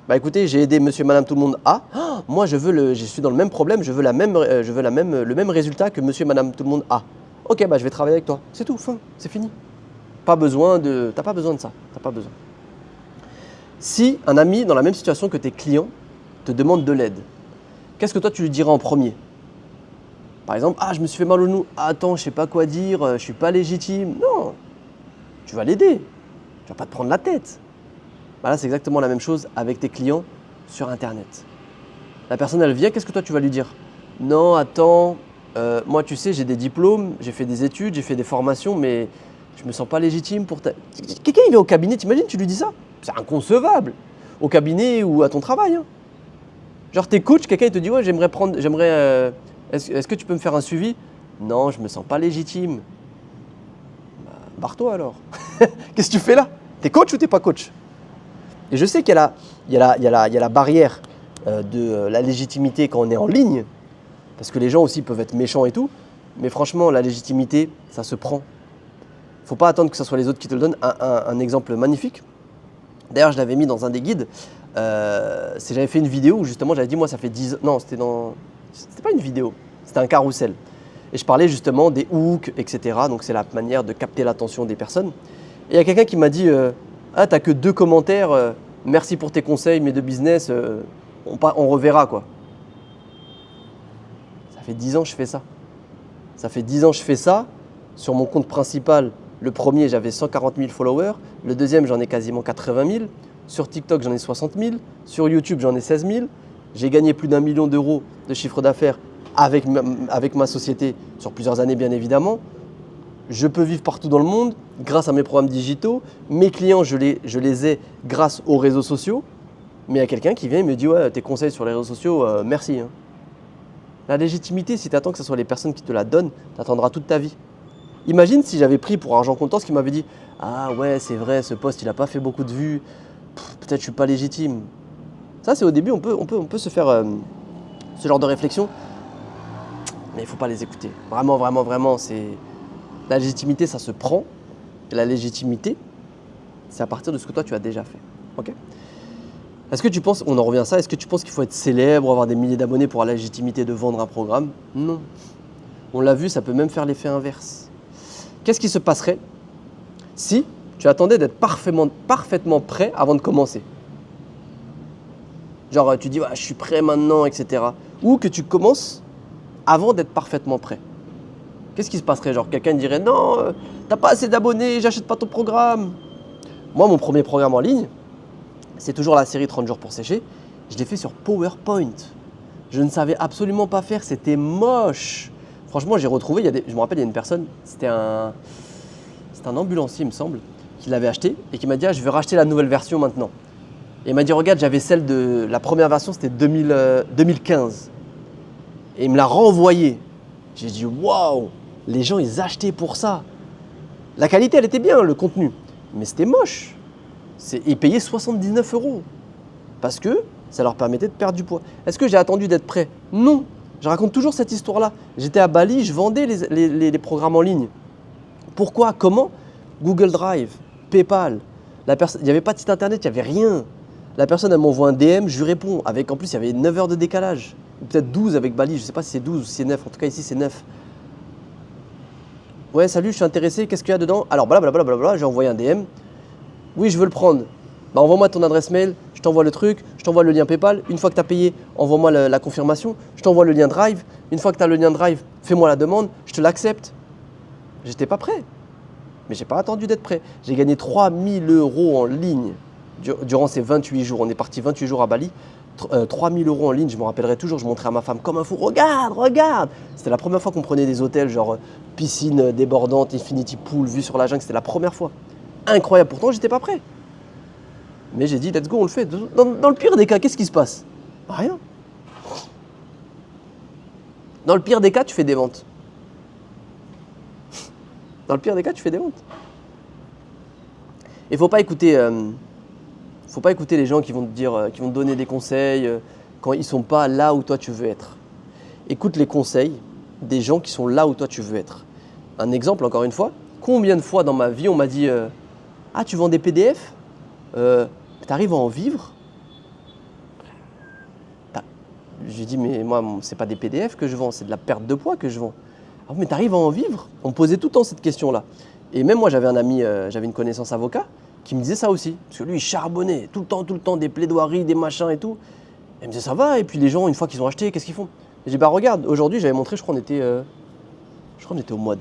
Bah écoutez, j'ai aidé monsieur et madame tout le monde A. Ah, moi, je suis dans le même problème, je veux le même résultat que monsieur et madame tout le monde A. Ok, bah je vais travailler avec toi. C'est tout, fin, c'est fini. T'as pas besoin de ça, t'as pas besoin. Si un ami dans la même situation que tes clients te demande de l'aide, qu'est-ce que toi tu lui diras en premier ? Par exemple, je me suis fait mal au genou, attends, je sais pas quoi dire, je suis pas légitime. Non, tu vas l'aider, tu vas pas te prendre la tête. Bah là, c'est exactement la même chose avec tes clients sur Internet. La personne, elle vient, qu'est-ce que toi tu vas lui dire ? Non, attends, moi tu sais, j'ai des diplômes, j'ai fait des études, j'ai fait des formations, mais je me sens pas légitime pour Quelqu'un il vient au cabinet, t'imagines, tu lui dis ça ? C'est inconcevable. Au cabinet ou à ton travail. Hein. Genre t'es coach, quelqu'un il te dit ouais, est-ce que tu peux me faire un suivi ? Non, je me sens pas légitime. Bah, barre-toi alors. Qu'est-ce que tu fais là ? T'es coach ou t'es pas coach ? Et je sais qu'il y a la barrière de la légitimité quand on est en ligne, parce que les gens aussi peuvent être méchants et tout, mais franchement, la légitimité, ça se prend. Il ne faut pas attendre que ce soit les autres qui te le donnent. Un exemple magnifique, d'ailleurs je l'avais mis dans un des guides, j'avais fait une vidéo où justement j'avais dit moi ça fait 10 ans, non c'était pas une vidéo, c'était un carrousel. Et je parlais justement des hooks, etc. Donc c'est la manière de capter l'attention des personnes. Et il y a quelqu'un qui m'a dit t'as que 2 commentaires, merci pour tes conseils mais de business, on reverra quoi. Ça fait 10 ans que je fais ça. Ça fait 10 ans que je fais ça. Sur mon compte principal, le premier, j'avais 140 000 followers. Le deuxième, j'en ai quasiment 80 000. Sur TikTok, j'en ai 60 000. Sur YouTube, j'en ai 16 000. J'ai gagné plus d'1 million d'euros de chiffre d'affaires avec ma société sur plusieurs années, bien évidemment. Je peux vivre partout dans le monde grâce à mes programmes digitaux. Mes clients, je les ai grâce aux réseaux sociaux. Mais il y a quelqu'un qui vient et me dit « Ouais, tes conseils sur les réseaux sociaux, merci. Hein. » La légitimité, si tu attends que ce soit les personnes qui te la donnent, tu attendras toute ta vie. Imagine si j'avais pris pour argent comptant ce qui m'avait dit « Ah ouais, c'est vrai, ce post, il n'a pas fait beaucoup de vues. Peut-être que je ne suis pas légitime. » Ça, c'est au début, on peut se faire ce genre de réflexion. Mais il ne faut pas les écouter. Vraiment, vraiment, vraiment, c'est… La légitimité, ça se prend. Et la légitimité, c'est à partir de ce que toi, tu as déjà fait. Ok ? Est-ce que tu penses, on en revient à ça, est-ce que tu penses qu'il faut être célèbre, avoir des milliers d'abonnés pour la légitimité de vendre un programme ? Non. On l'a vu, ça peut même faire l'effet inverse. Qu'est-ce qui se passerait si tu attendais d'être parfaitement prêt avant de commencer ? Genre, tu dis, ouais, je suis prêt maintenant, etc. Ou que tu commences avant d'être parfaitement prêt. Qu'est-ce qui se passerait ? Genre, quelqu'un dirait, non, t'as pas assez d'abonnés, j'achète pas ton programme. Moi, mon premier programme en ligne, c'est toujours la série 30 jours pour sécher. Je l'ai fait sur PowerPoint. Je ne savais absolument pas faire, c'était moche. Franchement, j'ai retrouvé, je me rappelle, il y a une personne, c'était un ambulancier, il me semble, qui l'avait acheté et qui m'a dit, ah, je vais racheter la nouvelle version maintenant. Et il m'a dit, regarde, j'avais celle de la première version, c'était 2015. Et il me l'a renvoyé. J'ai dit, waouh, les gens, ils achetaient pour ça. La qualité, elle était bien, le contenu, mais c'était moche. Ils payaient 79 € parce que ça leur permettait de perdre du poids. Est-ce que j'ai attendu d'être prêt ? Non. Je raconte toujours cette histoire-là. J'étais à Bali, je vendais les programmes en ligne. Pourquoi ? Comment ? Google Drive, PayPal. Il n'y avait pas de site internet, il n'y avait rien. La personne, elle m'envoie un DM, je lui réponds. En plus, il y avait 9 heures de décalage. Ou peut-être 12 avec Bali, je ne sais pas si c'est 12 ou si c'est 9. En tout cas, ici, c'est 9. Ouais, salut, je suis intéressé, qu'est-ce qu'il y a dedans ? Alors, blablabla, j'ai envoyé un DM. Oui, je veux le prendre. Bah, envoie-moi ton adresse mail, je t'envoie le truc, je t'envoie le lien PayPal. Une fois que tu as payé, envoie-moi la confirmation. Je t'envoie le lien Drive. Une fois que tu as le lien Drive, fais-moi la demande, je te l'accepte. J'étais pas prêt. Mais j'ai pas attendu d'être prêt. J'ai gagné 3 000 € en ligne durant ces 28 jours. On est parti 28 jours à Bali. 3 000 € en ligne, je me rappellerai toujours. Je montrais à ma femme comme un fou. Regarde, regarde. C'était la première fois qu'on prenait des hôtels, genre piscine débordante, infinity pool, vue sur la jungle. C'était la première fois. Incroyable. Pourtant, j'étais pas prêt. Mais j'ai dit, let's go, on le fait. Dans le pire des cas, qu'est-ce qui se passe ? Rien. Dans le pire des cas, tu fais des ventes. Dans le pire des cas, tu fais des ventes. Et faut pas écouter les gens qui vont te dire, qui vont te donner des conseils quand ils sont pas là où toi tu veux être. Écoute les conseils des gens qui sont là où toi tu veux être. Un exemple, encore une fois, combien de fois dans ma vie on m'a dit ah, tu vends des PDF ? Tu arrives à en vivre ? J'ai dit, mais moi, c'est pas des PDF que je vends, c'est de la perte de poids que je vends. Ah, mais tu arrives à en vivre ? On me posait tout le temps cette question-là. Et même moi, j'avais un ami, j'avais une connaissance avocat qui me disait ça aussi. Parce que lui, il charbonnait tout le temps, des plaidoiries, des machins et tout. Et il me disait, ça va ? Et puis les gens, une fois qu'ils ont acheté, qu'est-ce qu'ils font ? J'ai dit, bah regarde, aujourd'hui, j'avais montré, je crois qu'on était au mois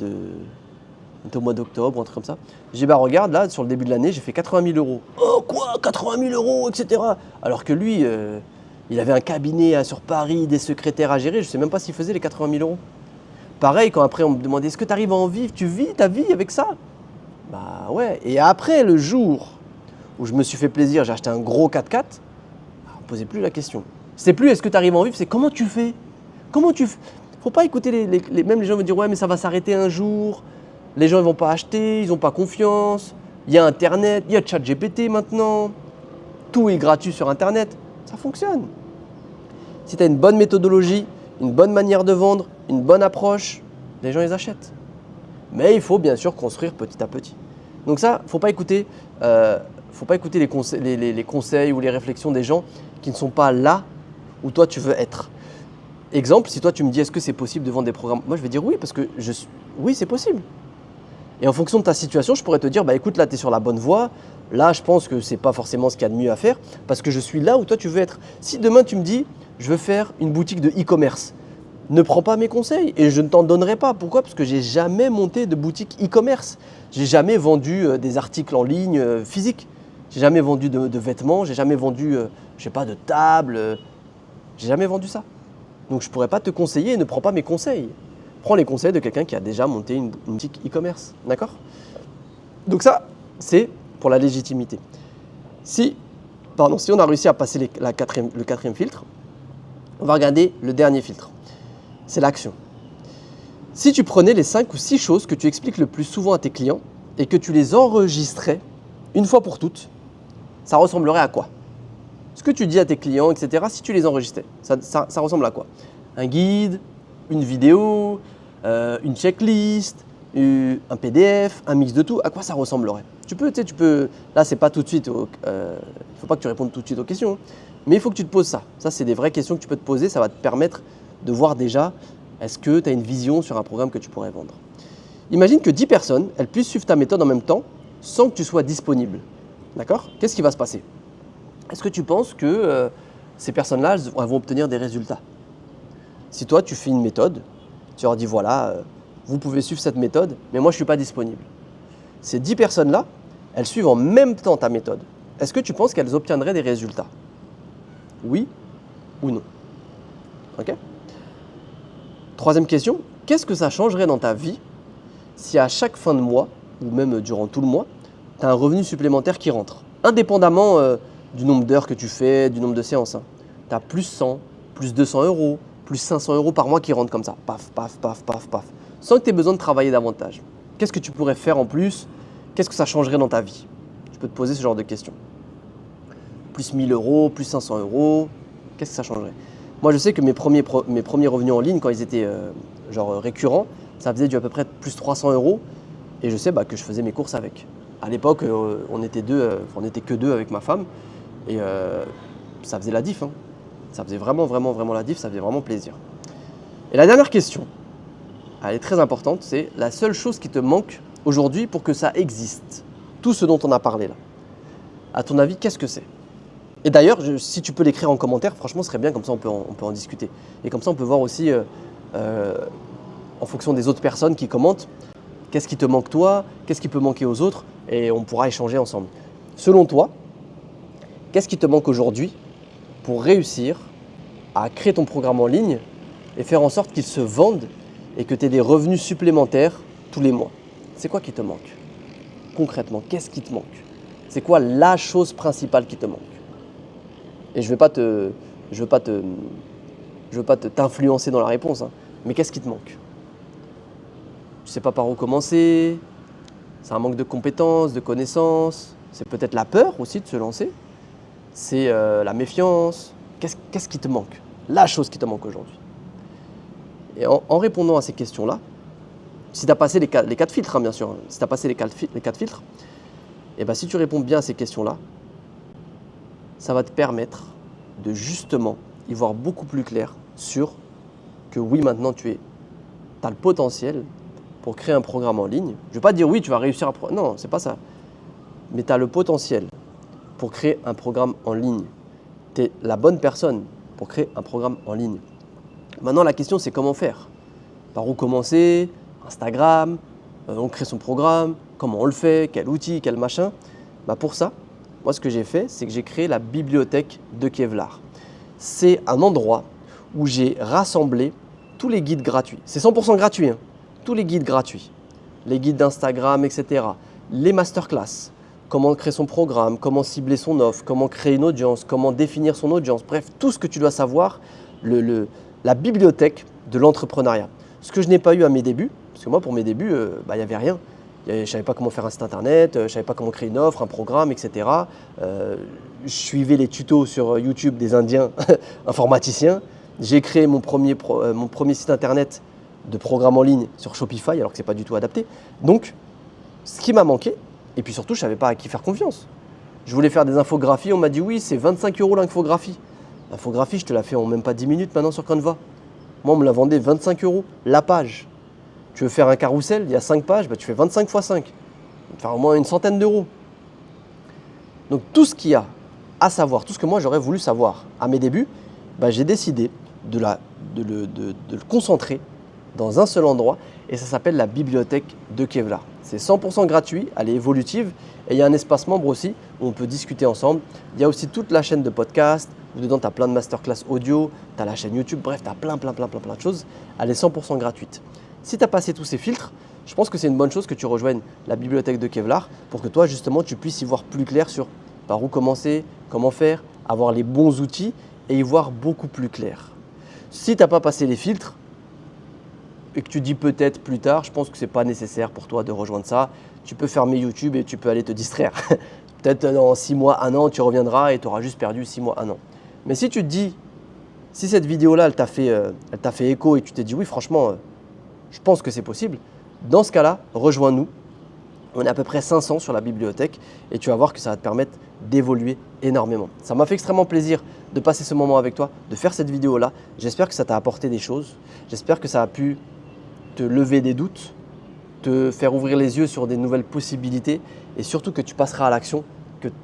d'octobre, un truc comme ça. J'ai dit, bah regarde, là, sur le début de l'année, j'ai fait 80 000 €. Oh quoi, 80 000 €, etc. Alors que lui, il avait un cabinet sur Paris, des secrétaires à gérer, je ne sais même pas s'il faisait les 80 000 €. Pareil, quand après on me demandait, est-ce que tu arrives à en vivre ? Tu vis ta vie avec ça ? Bah ouais. Et après, le jour où je me suis fait plaisir, j'ai acheté un gros 4x4, on ne posait plus la question. C'est plus, est-ce que tu arrives à en vivre ? C'est comment tu fais ? Comment tu fais ? Faut pas écouter même les gens vont dire, ouais, mais ça va s'arrêter un jour. Les gens ne vont pas acheter, ils n'ont pas confiance. Il y a Internet, il y a ChatGPT maintenant. Tout est gratuit sur Internet. Ça fonctionne. Si tu as une bonne méthodologie, une bonne manière de vendre, une bonne approche, les gens les achètent. Mais il faut bien sûr construire petit à petit. Donc ça, faut pas écouter les conseils ou les réflexions des gens qui ne sont pas là où toi tu veux être. Exemple, si toi tu me dis, est-ce que c'est possible de vendre des programmes ? Moi je vais dire oui, parce que oui, c'est possible. Et en fonction de ta situation, je pourrais te dire, bah écoute, là tu es sur la bonne voie, Là, je pense que ce n'est pas forcément ce qu'il y a de mieux à faire parce que je suis là où toi tu veux être. Si demain tu me dis, je veux faire une boutique de e-commerce, ne prends pas mes conseils et je ne t'en donnerai pas. Pourquoi? Parce que j'ai jamais monté de boutique e-commerce. J'ai jamais vendu des articles en ligne physiques. J'ai jamais vendu de vêtements. J'ai jamais vendu, je sais pas, de table. J'ai jamais vendu ça. Donc je ne pourrais pas te conseiller et ne prends pas mes conseils. Prends les conseils de quelqu'un qui a déjà monté une boutique e-commerce. D'accord? Donc ça, c'est pour la légitimité. Si on a réussi à passer le quatrième filtre, on va regarder le dernier filtre. C'est l'action. Si tu prenais les 5 ou 6 choses que tu expliques le plus souvent à tes clients et que tu les enregistrais une fois pour toutes, ça ressemblerait à quoi? Ce que tu dis à tes clients, etc., si tu les enregistrais, ça ressemble à quoi? Un guide, une vidéo, une checklist, un PDF, un mix de tout, à quoi ça ressemblerait? Tu peux, là c'est pas tout de suite, il ne faut pas que tu répondes tout de suite aux questions, mais il faut que tu te poses ça. Ça c'est des vraies questions que tu peux te poser, ça va te permettre de voir déjà, est-ce que tu as une vision sur un programme que tu pourrais vendre. Imagine que 10 personnes, elles puissent suivre ta méthode en même temps, sans que tu sois disponible. D'accord? Qu'est-ce qui va se passer? Est-ce que tu penses que ces personnes-là, elles vont obtenir des résultats? Si toi, tu fais une méthode, tu leur dis voilà, vous pouvez suivre cette méthode, mais moi, je ne suis pas disponible. Ces 10 personnes-là, elles suivent en même temps ta méthode. Est-ce que tu penses qu'elles obtiendraient des résultats? Oui ou non? Ok? Troisième question, qu'est-ce que ça changerait dans ta vie si à chaque fin de mois, ou même durant tout le mois, tu as un revenu supplémentaire qui rentre? Indépendamment du nombre d'heures que tu fais, du nombre de séances. Tu as plus 100, plus 200 euros, plus 500 euros par mois qui rentrent comme ça. Paf, paf, paf, paf, paf. Sans que tu aies besoin de travailler davantage. Qu'est-ce que tu pourrais faire en plus? Qu'est-ce que ça changerait dans ta vie? Tu peux te poser ce genre de questions. Plus 1000 euros, plus 500 euros, qu'est-ce que ça changerait? Moi, je sais que mes premiers revenus en ligne, quand ils étaient récurrents, ça faisait à peu près plus 300 euros. Et je sais que je faisais mes courses avec. À l'époque, on n'était que deux avec ma femme. Et ça faisait la diff. Ça faisait vraiment, vraiment, vraiment la diff. Ça faisait vraiment plaisir. Et la dernière question, elle est très importante. C'est la seule chose qui te manque aujourd'hui pour que ça existe. Tout ce dont on a parlé là. À ton avis, qu'est-ce que c'est? Et d'ailleurs, si tu peux l'écrire en commentaire, franchement, ce serait bien. Comme ça, on peut en discuter. Et comme ça, on peut voir aussi, en fonction des autres personnes qui commentent, qu'est-ce qui te manque toi? Qu'est-ce qui peut manquer aux autres? Et on pourra échanger ensemble. Selon toi, qu'est-ce qui te manque aujourd'hui pour réussir à créer ton programme en ligne et faire en sorte qu'il se vende et que tu aies des revenus supplémentaires tous les mois? C'est quoi qui te manque? Concrètement, qu'est-ce qui te manque? C'est quoi la chose principale qui te manque? Et je ne veux pas t'influencer dans la réponse, mais qu'est-ce qui te manque? Tu ne sais pas par où commencer, c'est un manque de compétences, de connaissances, c'est peut-être la peur aussi de se lancer, c'est la méfiance. Qu'est-ce qui te manque? La chose qui te manque aujourd'hui. Et en répondant à ces questions-là, si tu as passé les 4 filtres, bien sûr, si tu as passé les 4 filtres, et si tu réponds bien à ces questions-là, ça va te permettre de justement y voir beaucoup plus clair sur que oui, maintenant tu as le potentiel pour créer un programme en ligne. Je ne vais pas dire oui, tu vas réussir à... Non, c'est pas ça. Mais tu as le potentiel pour créer un programme en ligne. Tu es la bonne personne pour créer un programme en ligne. Maintenant, la question, c'est comment faire? Par où commencer? Instagram, on crée son programme, comment on le fait, quel outil, quel machin. Pour ça, moi, ce que j'ai fait, c'est que j'ai créé la bibliothèque de Kevlar. C'est un endroit où j'ai rassemblé tous les guides gratuits. C'est 100% gratuit, tous les guides gratuits. Les guides d'Instagram, etc. Les masterclass. Comment créer son programme, comment cibler son offre, comment créer une audience, comment définir son audience. Bref, tout ce que tu dois savoir, la bibliothèque de l'entrepreneuriat. Ce que je n'ai pas eu à mes débuts, parce que moi, pour mes débuts, il n'y avait rien. Je ne savais pas comment faire un site internet, je ne savais pas comment créer une offre, un programme, etc. Je suivais les tutos sur YouTube des Indiens informaticiens. J'ai créé mon premier site internet de programme en ligne sur Shopify, alors que ce n'est pas du tout adapté. Donc, ce qui m'a manqué, et puis surtout, je ne savais pas à qui faire confiance. Je voulais faire des infographies, on m'a dit oui, c'est 25 € l'infographie. L'infographie, je te la fais en même pas 10 minutes maintenant sur Canva. Moi, on me la vendait 25 € la page. Tu veux faire un carrousel, il y a 5 pages, tu fais 25 x 5. Ça va te faire au moins une centaine d'euros. Donc tout ce qu'il y a à savoir, tout ce que moi j'aurais voulu savoir à mes débuts, j'ai décidé de le concentrer dans un seul endroit et ça s'appelle la bibliothèque de Kevlar. C'est 100% gratuit, elle est évolutive et il y a un espace membre aussi où on peut discuter ensemble. Il y a aussi toute la chaîne de podcast où dedans tu as plein de masterclass audio, tu as la chaîne YouTube, bref, tu as plein de choses. Elle est 100% gratuite. Si tu as passé tous ces filtres, je pense que c'est une bonne chose que tu rejoignes la bibliothèque de Kevlar pour que toi justement tu puisses y voir plus clair sur par où commencer, comment faire, avoir les bons outils et y voir beaucoup plus clair. Si tu n'as pas passé les filtres et que tu dis peut-être plus tard, je pense que ce n'est pas nécessaire pour toi de rejoindre ça. Tu peux fermer YouTube et tu peux aller te distraire. Peut-être dans 6 mois, 1 an, tu reviendras et tu auras juste perdu 6 mois, 1 an. Mais si tu te dis, si cette vidéo-là, elle t'a fait écho et tu t'es dit oui, franchement, je pense que c'est possible, dans ce cas-là, rejoins-nous. On est à peu près 500 sur la bibliothèque et tu vas voir que ça va te permettre d'évoluer énormément. Ça m'a fait extrêmement plaisir de passer ce moment avec toi, de faire cette vidéo-là. J'espère que ça t'a apporté des choses. J'espère que ça a pu te lever des doutes, te faire ouvrir les yeux sur des nouvelles possibilités et surtout que tu passeras à l'action, que tu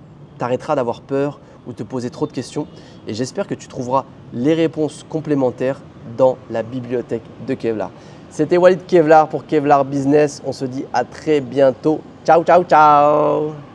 arrêteras d'avoir peur ou te poser trop de questions. Et j'espère que tu trouveras les réponses complémentaires dans la bibliothèque de Kevlar. C'était Walid Kevlar pour Kevlar Business. On se dit à très bientôt. Ciao, ciao, ciao!